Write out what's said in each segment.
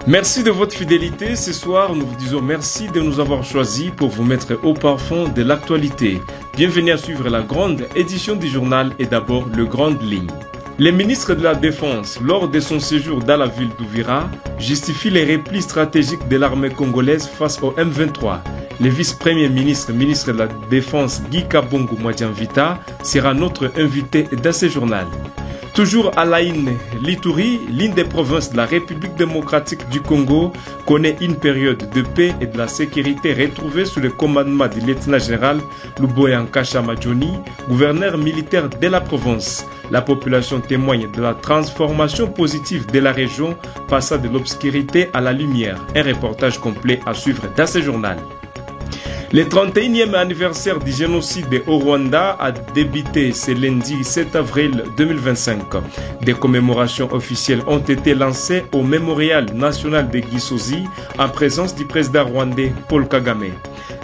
Merci de votre fidélité. Ce soir, nous vous disons merci de nous avoir choisis pour vous mettre au parfum de l'actualité. Bienvenue à suivre la grande édition du journal et d'abord le Grande Ligne. Le ministre de la Défense, lors de son séjour dans la ville d'Uvira, justifie les replis stratégiques de l'armée congolaise face au M23. Le vice-premier ministre, ministre de la Défense Guy Kabongo Mwadiamvita sera notre invité dans ce journal. Toujours à l'Aïn, l'Ituri, l'une des provinces de la République démocratique du Congo, connaît une période de paix et de la sécurité retrouvée sous le commandement du lieutenant-général Luboya Majoni, gouverneur militaire de la province. La population témoigne de la transformation positive de la région, passant de l'obscurité à la lumière. Un reportage complet à suivre dans ce journal. Le 31e anniversaire du génocide au Rwanda a débuté ce lundi 7 avril 2025. Des commémorations officielles ont été lancées au Mémorial national de Gisozi en présence du président rwandais Paul Kagame.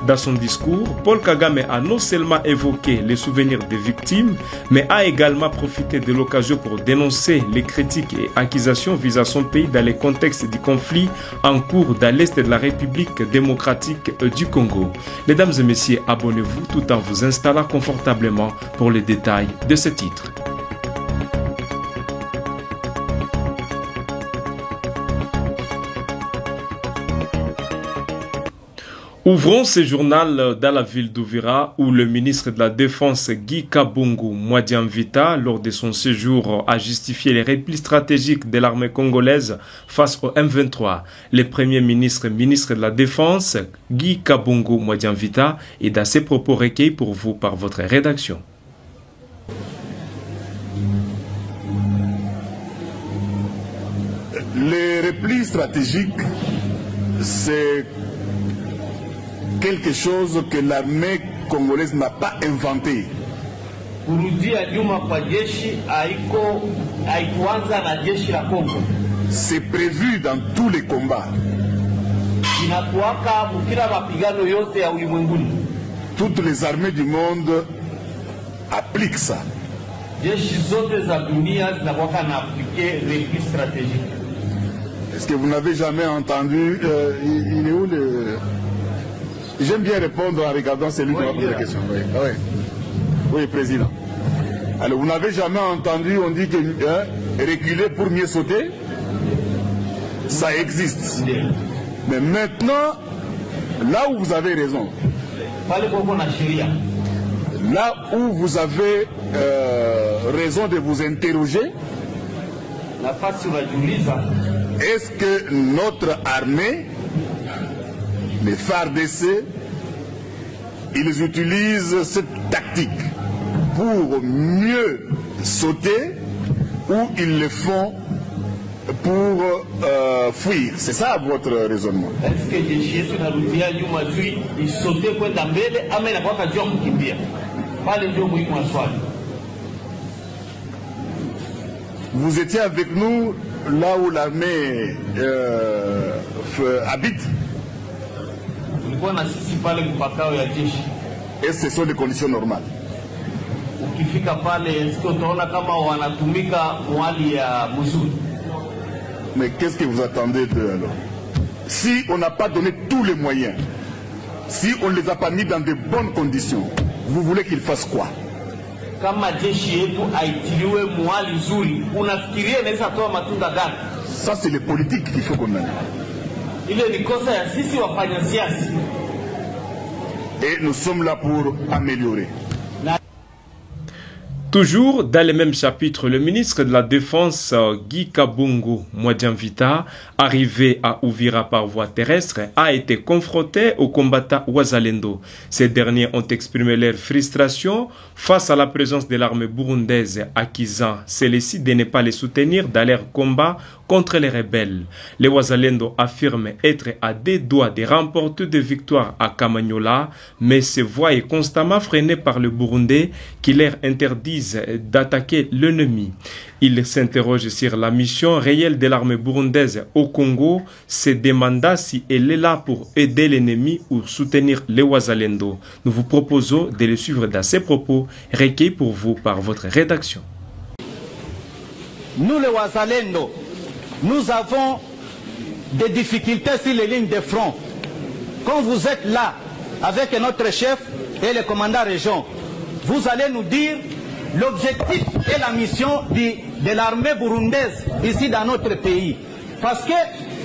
Dans son discours, Paul Kagame a non seulement évoqué les souvenirs des victimes, mais a également profité de l'occasion pour dénoncer les critiques et accusations visant son pays dans le contexte du conflit en cours dans l'est de la République démocratique du Congo. Mesdames et messieurs, abonnez-vous tout en vous installant confortablement pour les détails de ce titre. Ouvrons ce journal dans la ville d'Uvira où le ministre de la Défense Guy Kabongo Mwadiamvita, lors de son séjour, a justifié les replis stratégiques de l'armée congolaise face au M23. Le premier ministre, ministre de la Défense Guy Kabongo Mwadiamvita est dans ses propos recueillis pour vous par votre rédaction. Les replis stratégiques, c'est quelque chose que l'armée congolaise n'a pas inventé. C'est prévu dans tous les combats. Toutes les armées du monde appliquent ça. Est-ce que vous n'avez jamais entendu il est où le... J'aime bien répondre en regardant celui qui m'a posé la question. Oui. Ah oui. Oui, président. Alors, vous n'avez jamais entendu, on dit que reculer pour mieux sauter, ça existe. Mais maintenant, là où vous avez raison, là où vous avez raison de vous interroger, est-ce que notre armée, les FARDC, ils utilisent cette tactique pour mieux sauter ou ils le font pour fuir? C'est ça votre raisonnement? Vous étiez avec nous là où l'armée habite? Et ce sont des conditions normales. Mais qu'est-ce que vous attendez d'eux alors? Si on n'a pas donné tous les moyens, si on ne les a pas mis dans de bonnes conditions, vous voulez qu'ils fassent quoi? Ça c'est les politiques qu'il faut qu'on mène. Et nous sommes là pour améliorer. Toujours dans le même chapitre, le ministre de la Défense Guy Kabongo Mwadiamvita, arrivé à Uvira par voie terrestre, a été confronté aux combattants Wazalendo. Ces derniers ont exprimé leur frustration face à la présence de l'armée burundaise, accusant celle-ci de ne pas les soutenir dans leur combat contre les rebelles. Les Wazalendo affirment être à des doigts de remporter des victoires à Kamanyola, mais se voient constamment freinés par le Burundais qui leur interdisent d'attaquer l'ennemi. Il s'interroge sur la mission réelle de l'armée burundaise au Congo, se demanda si elle est là pour aider l'ennemi ou soutenir les Wazalendo. Nous vous proposons de le suivre dans ces propos recueillis pour vous par votre rédaction. Nous les Wazalendo, nous avons des difficultés sur les lignes de front. Quand vous êtes là avec notre chef et le commandant région, vous allez nous dire l'objectif et la mission de l'armée burundaise ici dans notre pays. Parce que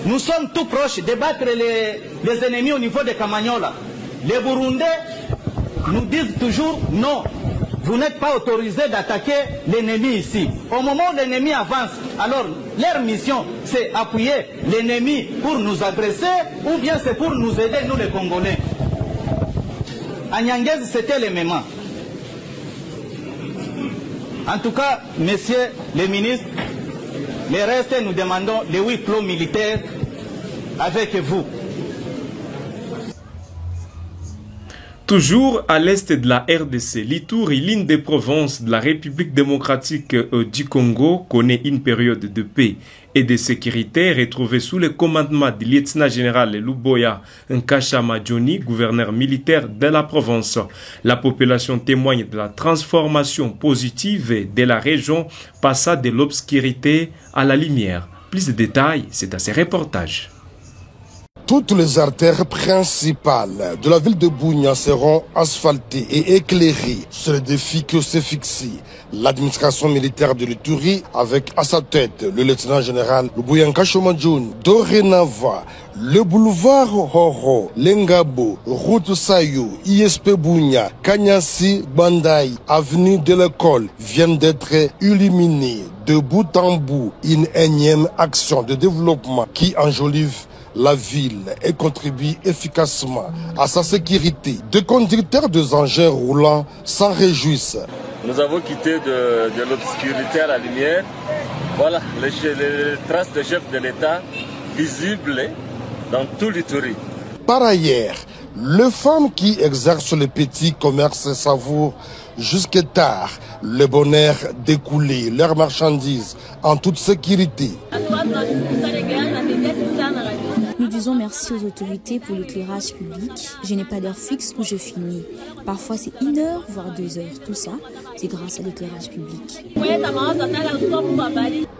nous sommes tout proches de battre les ennemis au niveau de Kamanyola. Les Burundais nous disent toujours non, vous n'êtes pas autorisé d'attaquer l'ennemi ici. Au moment où l'ennemi avance, alors leur mission c'est appuyer l'ennemi pour nous agresser ou bien c'est pour nous aider, nous les Congolais. À Nyangezi c'était le même. En tout cas, messieurs les ministres, le reste nous demandons les huis clos militaires avec vous. Toujours à l'est de la RDC, l'Ituri, l'une des provinces de la République démocratique du Congo, connaît une période de paix et de sécurité retrouvée sous le commandement du lieutenant-général Luboya Nkashama Johnny, gouverneur militaire de la province. La population témoigne de la transformation positive de la région, passant de l'obscurité à la lumière. Plus de détails, c'est dans ces reportages. Toutes les artères principales de la ville de Bunia seront asphaltées et éclairées. C'est le défi que s'est fixé l'administration militaire de l'Ituri avec à sa tête le lieutenant-général Luboya Nkashama Johnny. Dorénavant, le boulevard Horo, Lengabo, route Sayo, ISP Bunia, Kanyasi, Bandai, avenue de l'école viennent d'être illuminés de bout en bout. Une énième action de développement qui enjolive la ville et contribue efficacement à sa sécurité. Des conducteurs de engins roulants s'en réjouissent. Nous avons quitté de l'obscurité à la lumière. Voilà les traces de chef de l'État visibles dans tout l'Ituri. Par ailleurs, les femmes qui exercent le petit commerce savourent jusque tard le bonheur d'écouler leurs marchandises en toute sécurité. Nous disons merci aux autorités pour l'éclairage public. Je n'ai pas d'heure fixe où je finis. Parfois c'est 1 heure, voire 2 heures. Tout ça, c'est grâce à l'éclairage public.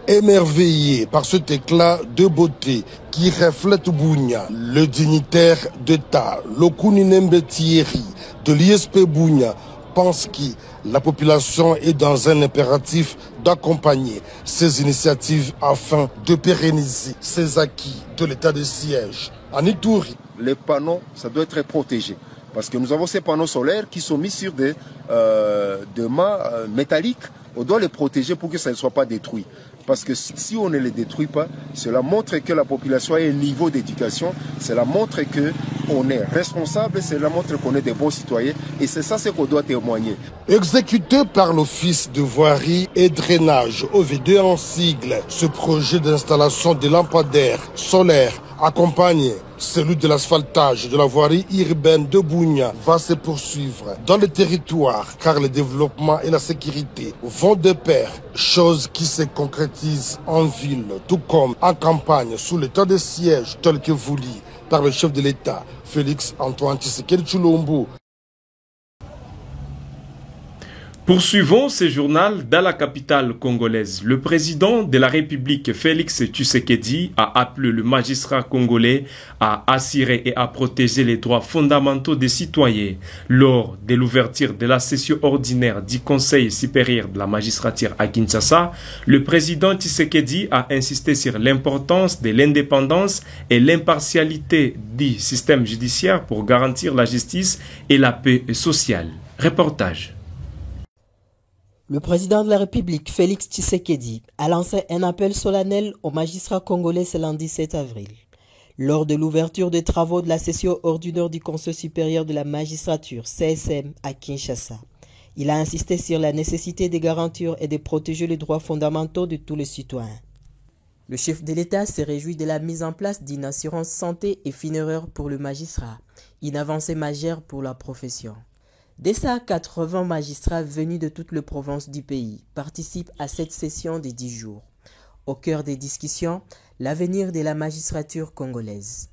Émerveillé par cet éclat de beauté qui reflète Bunia, le dignitaire d'État, Lokuni Nembe Thierry, de l'ISP Bunia, pense que la population est dans un impératif d'accompagner ces initiatives afin de pérenniser ces acquis de l'état de siège. En Ituri, les panneaux, ça doit être protégé. Parce que nous avons ces panneaux solaires qui sont mis sur des mâts métalliques. On doit les protéger pour que ça ne soit pas détruit. Parce que si on ne les détruit pas, cela montre que la population a un niveau d'éducation, cela montre qu'on est responsable, cela montre qu'on est des bons citoyens. Et c'est ça ce qu'on doit témoigner. Exécuté par l'Office de voirie et drainage, OV2 en sigle, ce projet d'installation de lampadaires solaires accompagné celui de l'asphaltage de la voirie urbaine de Bunia va se poursuivre dans le territoire car le développement et la sécurité vont de pair, chose qui se concrétise en ville tout comme en campagne sous l'état de siège tel que voulu par le chef de l'État, Félix Antoine Tshisekedi Tshilombo. Poursuivons ce journal dans la capitale congolaise. Le président de la République, Félix Tshisekedi, a appelé le magistrat congolais à assurer et à protéger les droits fondamentaux des citoyens. Lors de l'ouverture de la session ordinaire du Conseil supérieur de la magistrature à Kinshasa, le président Tshisekedi a insisté sur l'importance de l'indépendance et l'impartialité du système judiciaire pour garantir la justice et la paix sociale. Reportage. Le président de la République, Félix Tshisekedi, a lancé un appel solennel aux magistrats congolais ce lundi 7 avril. Lors de l'ouverture des travaux de la session ordinaire du Conseil supérieur de la magistrature, CSM, à Kinshasa, il a insisté sur la nécessité de garantir et de protéger les droits fondamentaux de tous les citoyens. Le chef de l'État s'est réjoui de la mise en place d'une assurance santé et funéraire pour le magistrat, une avancée majeure pour la profession. Dès ça, 80 magistrats venus de toutes les provinces du pays participent à cette session de 10 jours. Au cœur des discussions, l'avenir de la magistrature congolaise.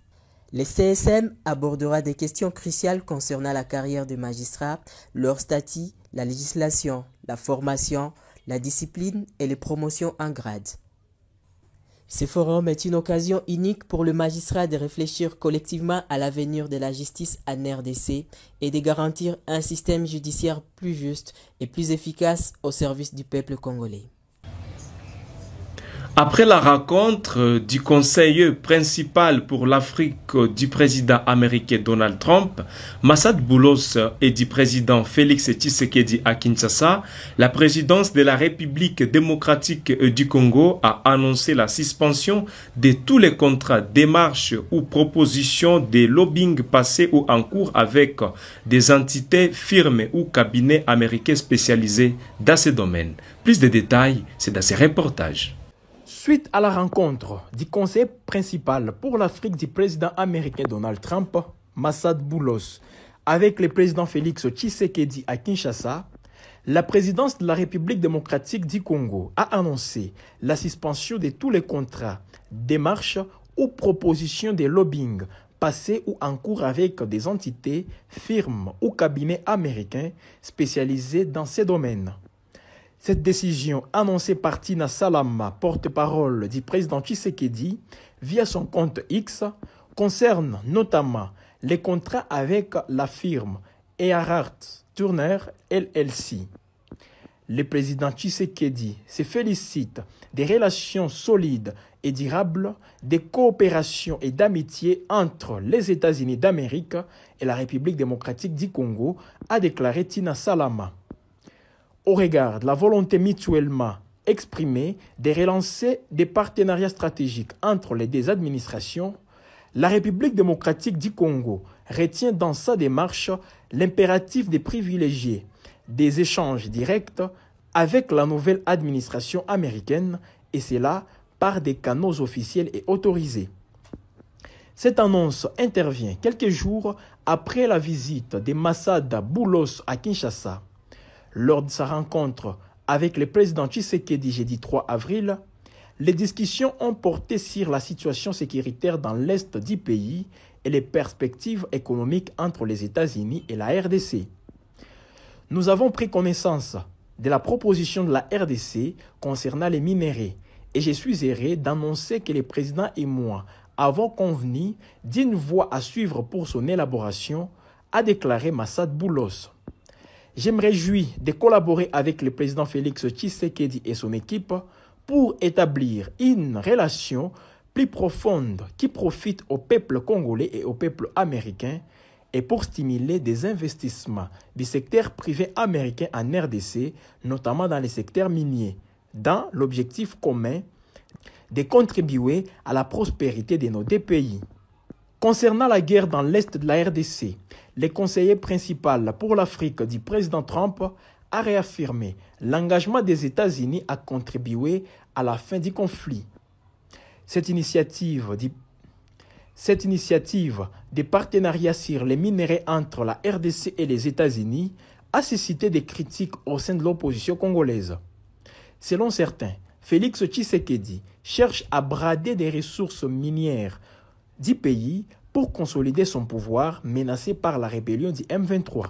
Le CSM abordera des questions cruciales concernant la carrière des magistrats, leur statut, la législation, la formation, la discipline et les promotions en grade. Ce forum est une occasion unique pour le magistrat de réfléchir collectivement à l'avenir de la justice en RDC et de garantir un système judiciaire plus juste et plus efficace au service du peuple congolais. Après la rencontre du conseiller principal pour l'Afrique du président américain Donald Trump, Massad Boulos, et du président Félix Tshisekedi à Kinshasa, la présidence de la République démocratique du Congo a annoncé la suspension de tous les contrats, démarches ou propositions de lobbying passés ou en cours avec des entités, firmes ou cabinets américains spécialisés dans ce domaine. Plus de détails, c'est dans ces reportages. Suite à la rencontre du conseiller principal pour l'Afrique du président américain Donald Trump, Massad Boulos, avec le président Félix Tshisekedi à Kinshasa, la présidence de la République démocratique du Congo a annoncé la suspension de tous les contrats, démarches ou propositions de lobbying passés ou en cours avec des entités, firmes ou cabinets américains spécialisés dans ces domaines. Cette décision, annoncée par Tina Salama, porte-parole du président Tshisekedi, via son compte X, concerne notamment les contrats avec la firme Earhart Turner LLC. Le président Tshisekedi se félicite des relations solides et durables, des coopérations et d'amitié entre les États-Unis d'Amérique et la République démocratique du Congo, a déclaré Tina Salama. Au regard de la volonté mutuellement exprimée de relancer des partenariats stratégiques entre les deux administrations, la République démocratique du Congo retient dans sa démarche l'impératif de privilégier des échanges directs avec la nouvelle administration américaine, et cela par des canaux officiels et autorisés. Cette annonce intervient quelques jours après la visite de Massad Boulos à Kinshasa. Lors de sa rencontre avec le président Tshisekedi jeudi 3 avril, les discussions ont porté sur la situation sécuritaire dans l'est du pays et les perspectives économiques entre les États-Unis et la RDC. Nous avons pris connaissance de la proposition de la RDC concernant les minéraux et je suis heureux d'annoncer que le président et moi avons convenu d'une voie à suivre pour son élaboration, a déclaré Massad Boulos. Je me réjouis de collaborer avec le président Félix Tshisekedi et son équipe pour établir une relation plus profonde qui profite au peuple congolais et au peuple américain et pour stimuler des investissements du secteur privé américain en RDC, notamment dans les secteurs miniers, dans l'objectif commun de contribuer à la prospérité de nos deux pays. Concernant la guerre dans l'est de la RDC, le conseiller principal pour l'Afrique du président Trump a réaffirmé l'engagement des États-Unis à contribuer à la fin du conflit. Cette initiative de partenariat sur les minéraux entre la RDC et les États-Unis a suscité des critiques au sein de l'opposition congolaise. Selon certains, Félix Tshisekedi cherche à brader des ressources minières du pays pour consolider son pouvoir menacé par la rébellion du M23.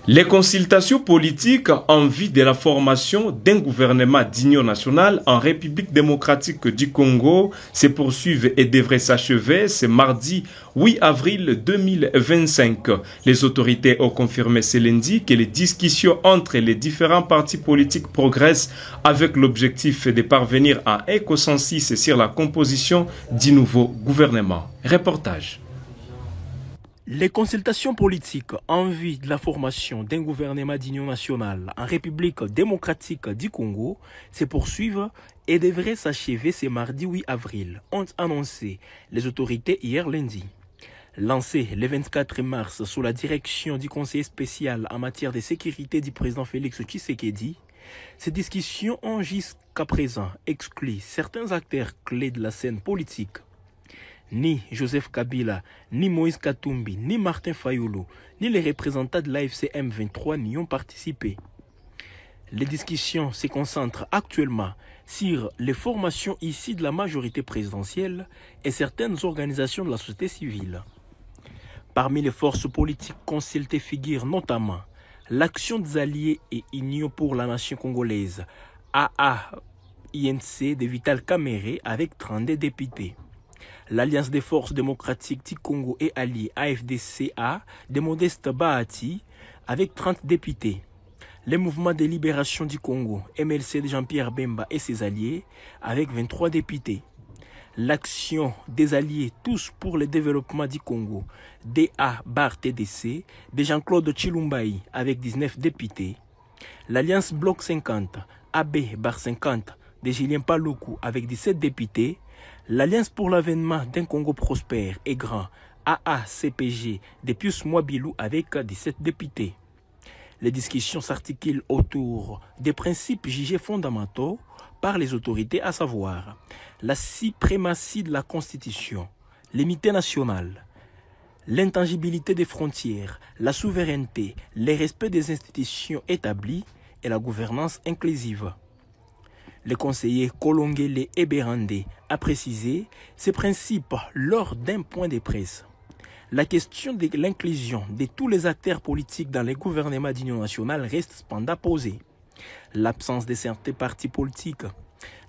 Les consultations politiques en vue de la formation d'un gouvernement d'union nationale en République démocratique du Congo se poursuivent et devraient s'achever ce mardi 8 avril 2025. Les autorités ont confirmé ce lundi que les discussions entre les différents partis politiques progressent avec l'objectif de parvenir à un consensus sur la composition du nouveau gouvernement. Reportage. Les consultations politiques en vue de la formation d'un gouvernement d'union nationale en République démocratique du Congo se poursuivent et devraient s'achever ce mardi 8 avril, ont annoncé les autorités hier lundi. Lancé le 24 mars sous la direction du conseiller spécial en matière de sécurité du président Félix Tshisekedi, ces discussions ont jusqu'à présent exclu certains acteurs clés de la scène politique. Ni Joseph Kabila, ni Moïse Katumbi, ni Martin Fayulu, ni les représentants de l'AFC M23 n'y ont participé. Les discussions se concentrent actuellement sur les formations issues de la majorité présidentielle et certaines organisations de la société civile. Parmi les forces politiques consultées figurent notamment l'Action des Alliés et Union pour la Nation congolaise, AA INC de Vital Kamerhe avec 32 députés. L'Alliance des forces démocratiques du Congo et alliés AFDCA de Modeste Bahati avec 30 députés. Le mouvement de libération du Congo, MLC de Jean-Pierre Bemba et ses alliés avec 23 députés. L'action des alliés tous pour le développement du Congo, DA-TDC, de Jean-Claude Chilumbaï avec 19 députés. L'Alliance Bloc 50, AB-50 de Julien Paluku avec 17 députés. L'Alliance pour l'avènement d'un Congo prospère et grand, AACPG, de Pius Mwabilou avec 17 députés. Les discussions s'articulent autour des principes jugés fondamentaux par les autorités, à savoir la suprématie de la Constitution, l'unité nationale, l'intangibilité des frontières, la souveraineté, le respect des institutions établies et la gouvernance inclusive. Le conseiller Kolongele Eberande a précisé ces principes lors d'un point de presse. La question de l'inclusion de tous les acteurs politiques dans les gouvernements d'union nationale reste cependant posée. L'absence de certains partis politiques,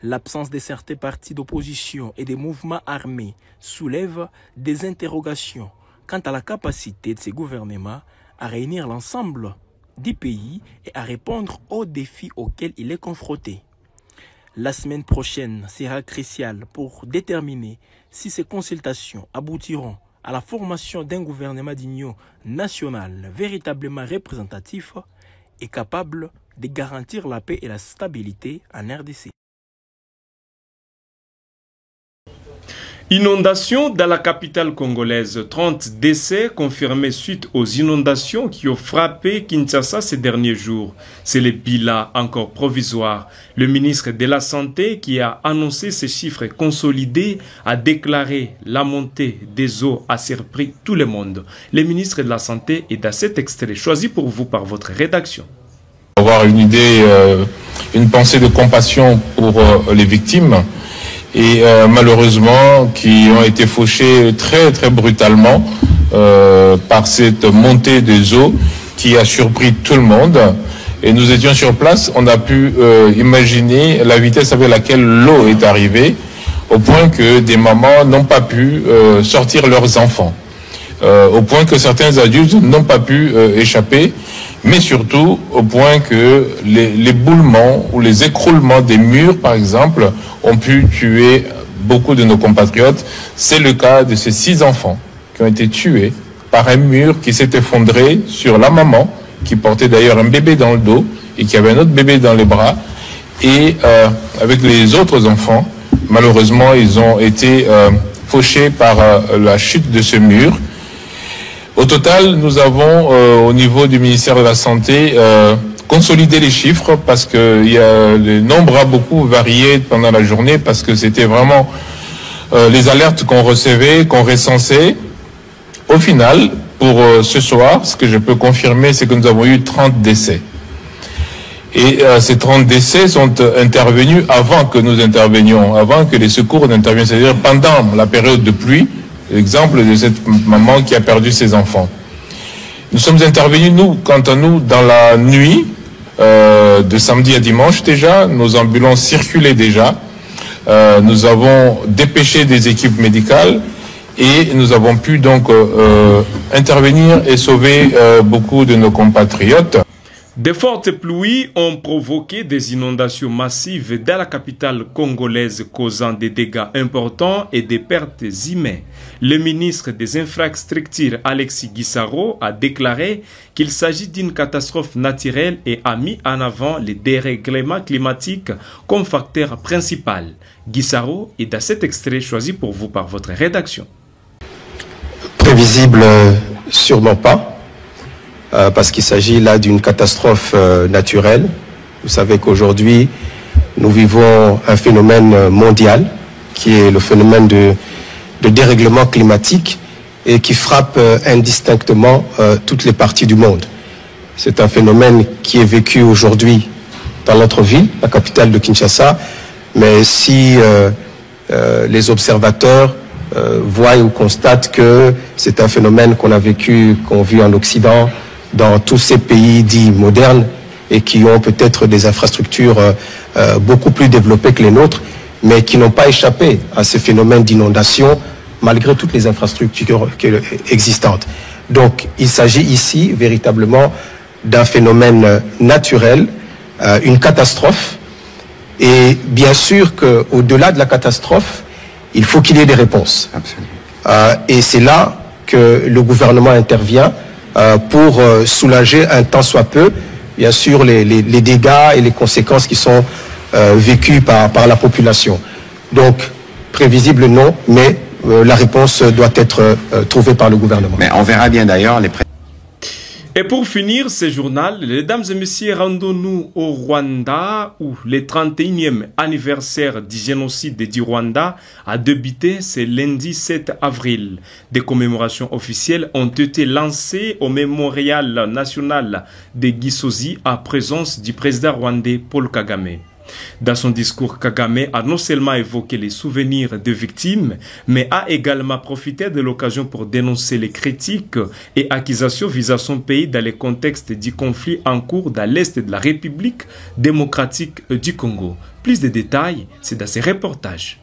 l'absence de certains partis d'opposition et des mouvements armés soulève des interrogations quant à la capacité de ces gouvernements à réunir l'ensemble du pays et à répondre aux défis auxquels il est confronté. La semaine prochaine sera cruciale pour déterminer si ces consultations aboutiront à la formation d'un gouvernement d'union nationale véritablement représentatif et capable de garantir la paix et la stabilité en RDC. Inondation dans la capitale congolaise. 30 décès confirmés suite aux inondations qui ont frappé Kinshasa ces derniers jours. C'est le bilan encore provisoire. Le ministre de la Santé, qui a annoncé ces chiffres consolidés, a déclaré la montée des eaux a surpris tout le monde. Le ministre de la Santé est dans cet extrait choisi pour vous par votre rédaction. Avoir une idée, une pensée de compassion pour les victimes. Et malheureusement qui ont été fauchés très très brutalement par cette montée des eaux qui a surpris tout le monde. Et nous étions sur place, on a pu imaginer la vitesse avec laquelle l'eau est arrivée, au point que des mamans n'ont pas pu sortir leurs enfants, au point que certains adultes n'ont pas pu échapper, mais surtout au point que l'éboulement ou les écroulements des murs, par exemple, ont pu tuer beaucoup de nos compatriotes. C'est le cas de ces 6 enfants qui ont été tués par un mur qui s'est effondré sur la maman, qui portait d'ailleurs un bébé dans le dos et qui avait un autre bébé dans les bras. Et avec les autres enfants, malheureusement, ils ont été fauchés par la chute de ce mur. Au total, nous avons, au niveau du ministère de la Santé, consolidé les chiffres parce que le nombre a beaucoup varié pendant la journée parce que c'était vraiment les alertes qu'on recevait, qu'on recensait. Au final, pour ce soir, ce que je peux confirmer, c'est que nous avons eu 30 décès. Et ces 30 décès sont intervenus avant que nous intervenions, avant que les secours n'interviennent, c'est-à-dire pendant la période de pluie. L'exemple de cette maman qui a perdu ses enfants. Nous sommes intervenus, nous, quant à nous, dans la nuit, de samedi à dimanche déjà. Nos ambulances circulaient déjà. Nous avons dépêché des équipes médicales et nous avons pu donc intervenir et sauver beaucoup de nos compatriotes. De fortes pluies ont provoqué des inondations massives dans la capitale congolaise, causant des dégâts importants et des pertes humaines. Le ministre des Infrastructures, Alexis Guissaro, a déclaré qu'il s'agit d'une catastrophe naturelle et a mis en avant les dérèglements climatiques comme facteur principal. Guissaro est dans cet extrait choisi pour vous par votre rédaction. Prévisible, sûrement pas. Parce qu'il s'agit là d'une catastrophe naturelle. Vous savez qu'aujourd'hui, nous vivons un phénomène mondial, qui est le phénomène de dérèglement climatique et qui frappe indistinctement toutes les parties du monde. C'est un phénomène qui est vécu aujourd'hui dans notre ville, la capitale de Kinshasa, mais si les observateurs voient ou constatent que c'est un phénomène qu'on a vécu, qu'on vit en Occident, dans tous ces pays dits modernes et qui ont peut-être des infrastructures beaucoup plus développées que les nôtres, mais qui n'ont pas échappé à ces phénomènes d'inondation malgré toutes les infrastructures existantes. Donc il s'agit ici véritablement d'un phénomène naturel, une catastrophe, et bien sûr qu'au-delà de la catastrophe, il faut qu'il y ait des réponses. Et c'est là que le gouvernement intervient pour soulager un tant soit peu, bien sûr, les dégâts et les conséquences qui sont vécues par la population. Donc, prévisible non, mais la réponse doit être trouvée par le gouvernement. Mais on verra bien d'ailleurs les... Et pour finir ce journal, mesdames et messieurs, rendons-nous au Rwanda où le 31e anniversaire du génocide du Rwanda a débuté ce lundi 7 avril. Des commémorations officielles ont été lancées au mémorial national de Gisozi à présence du président rwandais Paul Kagame. Dans son discours, Kagame a non seulement évoqué les souvenirs de victimes, mais a également profité de l'occasion pour dénoncer les critiques et accusations visant son pays dans le contexte du conflit en cours dans l'est de la République démocratique du Congo. Plus de détails, c'est dans ces reportages.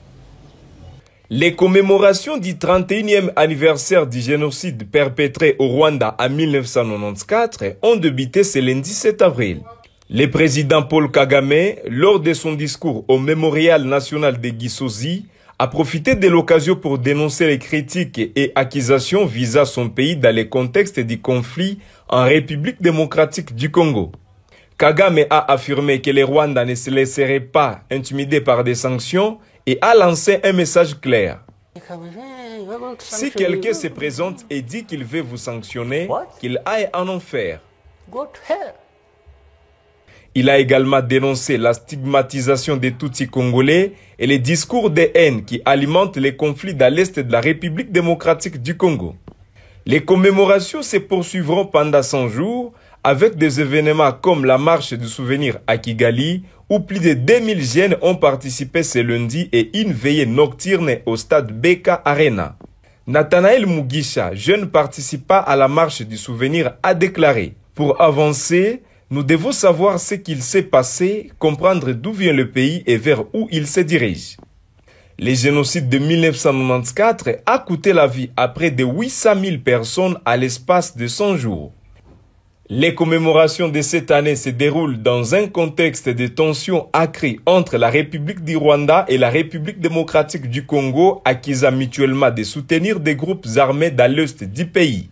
Les commémorations du 31e anniversaire du génocide perpétré au Rwanda en 1994 ont débuté ce lundi 7 avril. Le président Paul Kagame, lors de son discours au mémorial national de Gisozi, a profité de l'occasion pour dénoncer les critiques et accusations visant son pays dans le contexte du conflit en République démocratique du Congo. Kagame a affirmé que les Rwandais ne se laisseraient pas intimider par des sanctions et a lancé un message clair. Si quelqu'un se présente et dit qu'il veut vous sanctionner, qu'il aille en enfer. Il a également dénoncé la stigmatisation des Tutsis congolais et les discours de haine qui alimentent les conflits dans l'est de la République démocratique du Congo. Les commémorations se poursuivront pendant 100 jours avec des événements comme la marche du souvenir à Kigali où plus de 2000 jeunes ont participé ce lundi et une veillée nocturne au stade Beka Arena. Nathanaël Mugisha, jeune participant à la marche du souvenir, a déclaré « Pour avancer, nous devons savoir ce qu'il s'est passé, comprendre d'où vient le pays et vers où il se dirige. » Le génocide de 1994 a coûté la vie à près de 800 000 personnes à l'espace de 100 jours. Les commémorations de cette année se déroulent dans un contexte de tensions accrues entre la République du Rwanda et la République démocratique du Congo, accusant mutuellement de soutenir des groupes armés dans l'est du pays.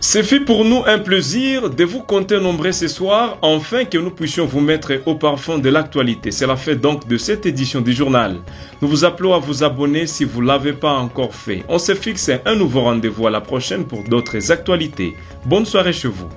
Ce fut pour nous un plaisir de vous compter nombreux ce soir, afin que nous puissions vous mettre au parfum de l'actualité. C'est la fin donc de cette édition du journal. Nous vous appelons à vous abonner si vous ne l'avez pas encore fait. On se fixe un nouveau rendez-vous à la prochaine pour d'autres actualités. Bonne soirée chez vous.